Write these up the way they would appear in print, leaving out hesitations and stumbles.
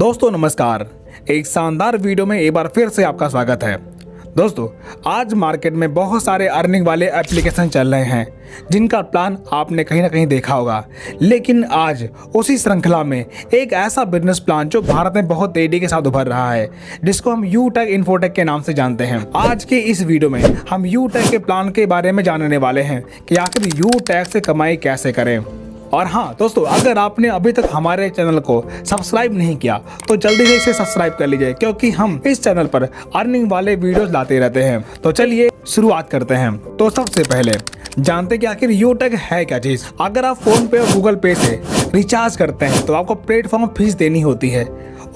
दोस्तों नमस्कार। एक शानदार वीडियो में एक बार फिर से आपका स्वागत है। दोस्तों आज मार्केट में बहुत सारे अर्निंग वाले एप्लीकेशन चल रहे हैं जिनका प्लान आपने कहीं ना कहीं देखा होगा, लेकिन आज उसी श्रृंखला में एक ऐसा बिजनेस प्लान जो भारत में बहुत तेजी के साथ उभर रहा है, जिसको हम यूटेक इन्फोटेक के नाम से जानते हैं। आज के इस वीडियो में हम यूटेक के प्लान के बारे में जानने वाले हैं कि आखिर यूटेक से कमाई कैसे करें। और हाँ दोस्तों, अगर आपने अभी तक हमारे चैनल को सब्सक्राइब नहीं किया तो जल्दी से इसे सब्सक्राइब कर लीजिए, क्योंकि हम इस चैनल पर अर्निंग वाले वीडियोस लाते रहते हैं। तो चलिए शुरुआत करते हैं। तो सबसे पहले जानते हैं कि आखिर यूटेक है क्या चीज। अगर आप फोन पे और गूगल पे से रिचार्ज करते हैं तो आपको प्लेटफॉर्म फीस देनी होती है।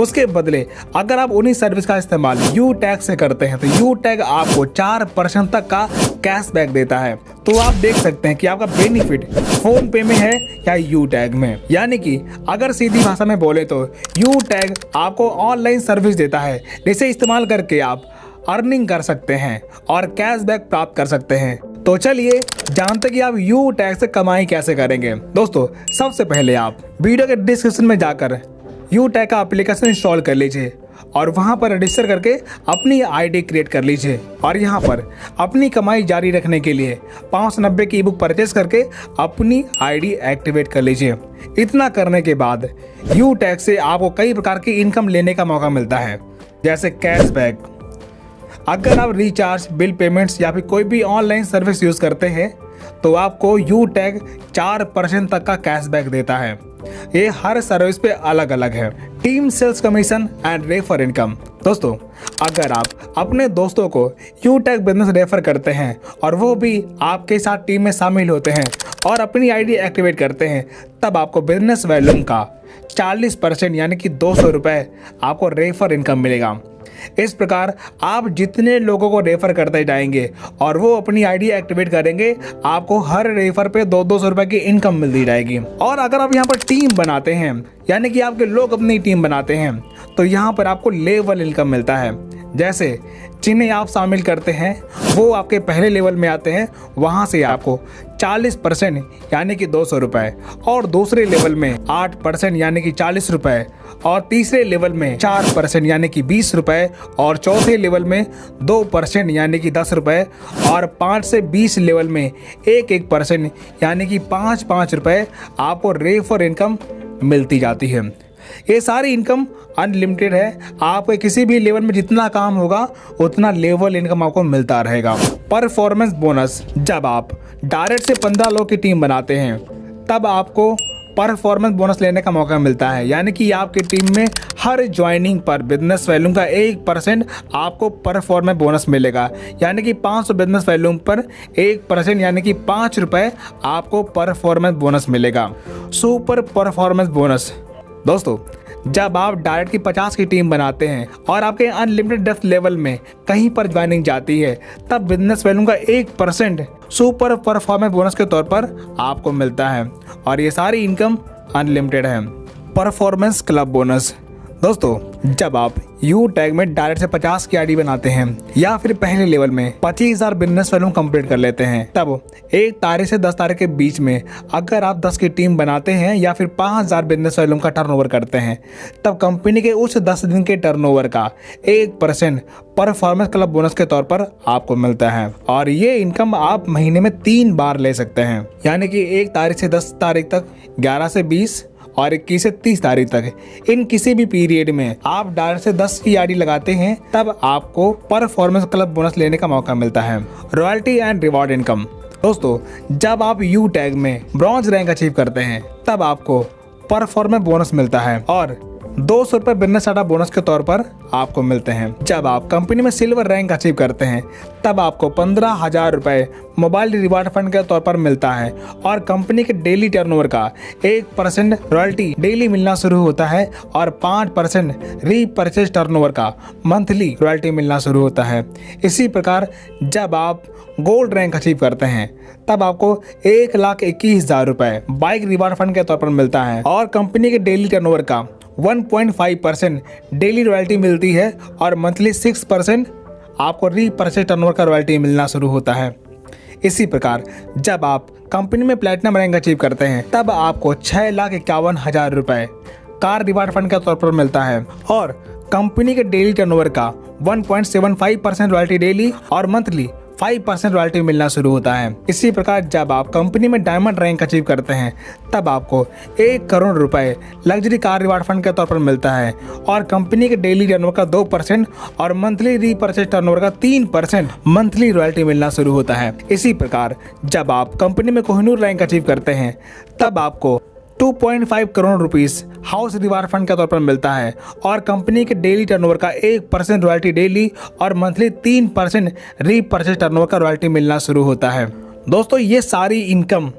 उसके बदले अगर आप उन्हीं सर्विस का इस्तेमाल यूटेक से करते हैं तो यूटेक आपको 4% तक का कैशबैक देता है। तो आप देख सकते हैं कि आपका बेनिफिट फोन पे में है या यूटेक में। यानी कि अगर सीधी भाषा में बोले तो यूटेक आपको ऑनलाइन सर्विस देता है जिसे इस्तेमाल करके आप अर्निंग कर सकते हैं और कैशबैक प्राप्त कर सकते हैं। तो चलिए जानते कि आप यूटेक से कमाई कैसे करेंगे। दोस्तों सबसे पहले आप वीडियो के डिस्क्रिप्शन में जाकर यूटेक का एप्लीकेशन इंस्टॉल कर लीजिए और वहां पर रजिस्टर करके अपनी आईडी क्रिएट कर लीजिए। और यहां पर अपनी कमाई जारी रखने के लिए 590 की ई-बुक परचेस करके अपनी आईडी एक्टिवेट कर लीजिए। इतना करने के बाद यूटेक से आपको कई प्रकार की इनकम लेने का मौका मिलता है, जैसे कैशबैक। अगर आप रिचार्ज, बिल पेमेंट्स या फिर कोई भी ऑनलाइन सर्विस यूज करते हैं तो आपको यूटेक 4% तक का कैशबैक देता है। ये हर सर्विस पे अलग अलग है। Team sales commission and refer income. दोस्तों अगर आप अपने दोस्तों को यूटेक बिजनेस रेफर करते हैं और वो भी आपके साथ टीम में शामिल होते हैं और अपनी आईडी एक्टिवेट करते हैं, तब आपको बिजनेस वॉल्यूम का 40% यानी कि 200 रुपये आपको रेफर इनकम मिलेगा। इस प्रकार आप जितने लोगों को रेफर करते जाएंगे और वो अपनी आईडी एक्टिवेट करेंगे, आपको हर रेफर पे 200 रुपए की इनकम मिलती जाएगी। और अगर आप यहाँ पर टीम बनाते हैं, यानी कि आपके लोग अपनी टीम बनाते हैं, तो यहाँ पर आपको लेवल इनकम मिलता है। जैसे जिन्हें आप शामिल करते हैं वो आपके पहले लेवल में आते हैं, वहाँ से आपको 40% यानी कि 200 रुपये, और दूसरे लेवल में 8% यानी कि 40 रुपये, और तीसरे लेवल में 4% यानी कि 20 रुपये, और चौथे लेवल में 2% यानी कि 10 रुपये, और 5 से 20 लेवल में 1% यानी कि 5 रुपये आपको रेफर इनकम मिलती जाती है। ये सारी इनकम अनलिमिटेड है। आपके किसी भी लेवल में जितना काम होगा उतना लेवल इनकम आपको मिलता रहेगा। परफॉर्मेंस बोनस, जब आप डायरेक्ट से 15 लोग की टीम बनाते हैं तब आपको परफॉर्मेंस बोनस लेने का मौका मिलता है। यानी कि आपकी टीम में हर ज्वाइनिंग पर बिजनेस वॉल्यूम का 1% आपको परफॉर्मेंस बोनस मिलेगा। यानी कि 500 बिजनेस वॉल्यूम पर 1% यानी कि 5 रुपये आपको परफॉर्मेंस बोनस मिलेगा। सुपर परफॉर्मेंस बोनस, दोस्तों जब आप डायरेक्ट की 50 की टीम बनाते हैं और आपके अनलिमिटेड डेप्थ लेवल में कहीं पर ज्वाइनिंग जाती है, तब बिजनेस वॉल्यूम का 1% सुपर परफॉर्मेंस बोनस के तौर पर आपको मिलता है। और ये सारी इनकम अनलिमिटेड है। परफॉर्मेंस क्लब बोनस, दोस्तों जब आप यूटेक में डायरेक्ट से 50 की आईडी बनाते हैं या फिर पहले लेवल में 25,000 बिजनेस वॉल्यूम कंप्लीट कर लेते हैं, तब 1 तारीख से 10 तारीख के बीच में अगर आप 10 की टीम बनाते हैं या फिर 5,000 बिजनेस वॉल्यूम का टर्नओवर करते हैं, तब कंपनी के उस 10 दिन के टर्नओवर का 1% परफॉर्मेंस क्लब बोनस के तौर पर आपको मिलता है। और ये इनकम आप महीने में 3 बार ले सकते हैं। यानी कि 1 तारीख से 10 तारीख तक, 11 से 20 और 21 से 30 तारीख तक, इन किसी भी पीरियड में आप डायरेक्ट से 10 की आईडी लगाते हैं, तब आपको परफॉर्मेंस क्लब बोनस लेने का मौका मिलता है। रॉयल्टी एंड रिवॉर्ड इनकम, दोस्तों जब आप यूटेक में ब्रॉन्ज रैंक अचीव करते हैं तब आपको परफॉर्मेंस बोनस मिलता है और 200 रुपये बिजनेस डाटा बोनस के तौर पर आपको मिलते हैं। जब आप कंपनी में सिल्वर रैंक अचीव करते हैं तब आपको 15,000 रुपये मोबाइल रिवार्ड फंड के तौर पर मिलता है और कंपनी के डेली टर्नओवर का 1% रॉयल्टी डेली मिलना शुरू होता है और 5% रीपरचेज टर्नओवर का मंथली रॉयल्टी मिलना शुरू होता है। इसी प्रकार जब आप गोल्ड रैंक अचीव करते हैं तब आपको 1,21,000 रुपये बाइक रिवार्ड फंड के तौर पर मिलता है और कंपनी के डेली टर्नओवर का 1.5% डेली रॉयल्टी मिलती है और मंथली 6% आपको रीपरचेज टर्नओवर का रॉयल्टी मिलना शुरू होता है। इसी प्रकार जब आप कंपनी में प्लैटिनम रैंक अचीव करते हैं तब आपको 6,51,000 रुपये कार रिवार्ड फंड के तौर पर मिलता है और कंपनी के डेली टर्नओवर का 1.75% रॉयल्टी डेली और मंथली 5% रॉयल्टी मिलना शुरू होता है। इसी प्रकार जब आप कंपनी में डायमंड रैंक अचीव करते हैं तब आपको 1 करोड़ रुपए लग्जरी कार रिवार्ड फंड के तौर पर मिलता है और कंपनी के डेली टर्नओवर का 2% और मंथली रीपरचेज टर्नओवर का 3% मंथली रॉयल्टी मिलना शुरू होता है। इसी प्रकार जब आप कंपनी में कोहिनूर रैंक अचीव करते हैं तब आपको 2.5 crore rupees house reward fund के तौर पर मिलता है और कंपनी के डेली टर्नओवर का 1% रॉयल्टी डेली और मंथली 3% रीपरचेज टर्नओवर का रॉयल्टी मिलना शुरू होता है। दोस्तों ये सारी इनकम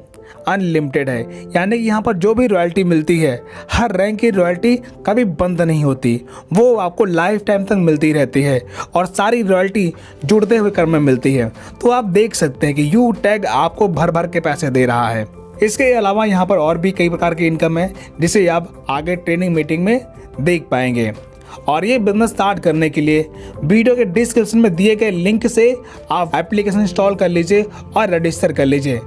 अनलिमिटेड है, यानी कि यहाँ पर जो भी रॉयल्टी मिलती है हर रैंक की रॉयल्टी कभी बंद नहीं होती, वो आपको लाइफ टाइम तक मिलती रहती है और सारी रॉयल्टी जुड़ते हुए क्रम में मिलती है। तो आप देख सकते हैं कि यू टैग आपको भर भर के पैसे दे रहा है। इसके अलावा यहाँ पर और भी कई प्रकार की इनकम है जिसे आप आगे ट्रेनिंग मीटिंग में देख पाएंगे। और ये बिजनेस स्टार्ट करने के लिए वीडियो के डिस्क्रिप्शन में दिए गए लिंक से आप एप्लीकेशन इंस्टॉल कर लीजिए और रजिस्टर कर लीजिए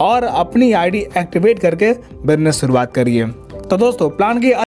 और अपनी आईडी एक्टिवेट करके बिजनेस शुरुआत करिए। तो दोस्तों प्लान की